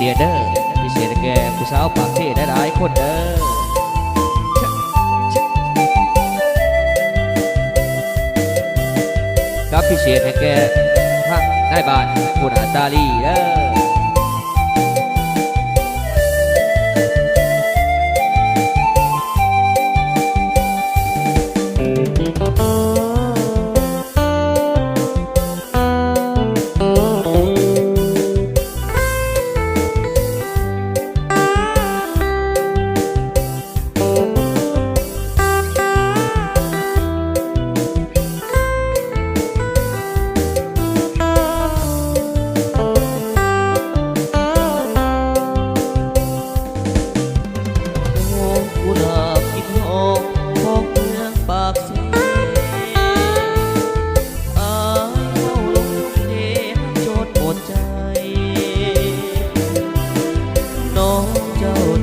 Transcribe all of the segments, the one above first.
ศษเด้อพิเศษแก่ผู้สาวปากเท่ได้หลายคนเด้อกับพิเศษแก่ทางนายบ้านผู้หน้าตาลีเด้อ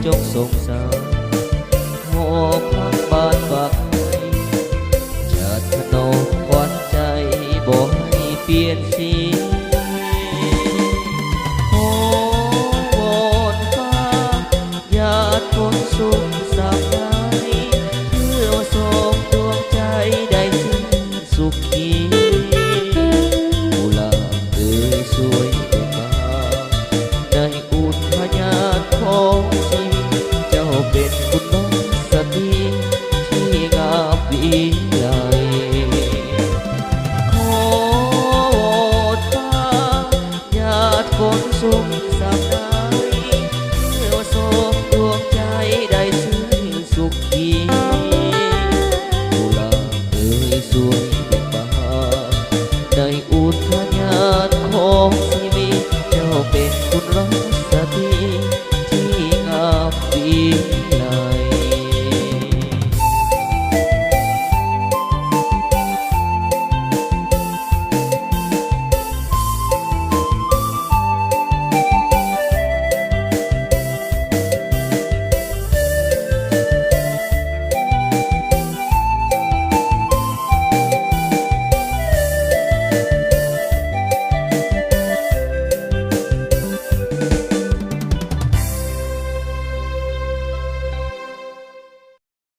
จงสงสารหอบพักบ้านฝากให้จะถนอมควันใจบ่ให้เปลี่ยนสีขอวอนฟ้าอย่าทนสุขสับได้เพื่อสองดวงใจได้สิ้นสุขีกุหลาบเอ่ยสวย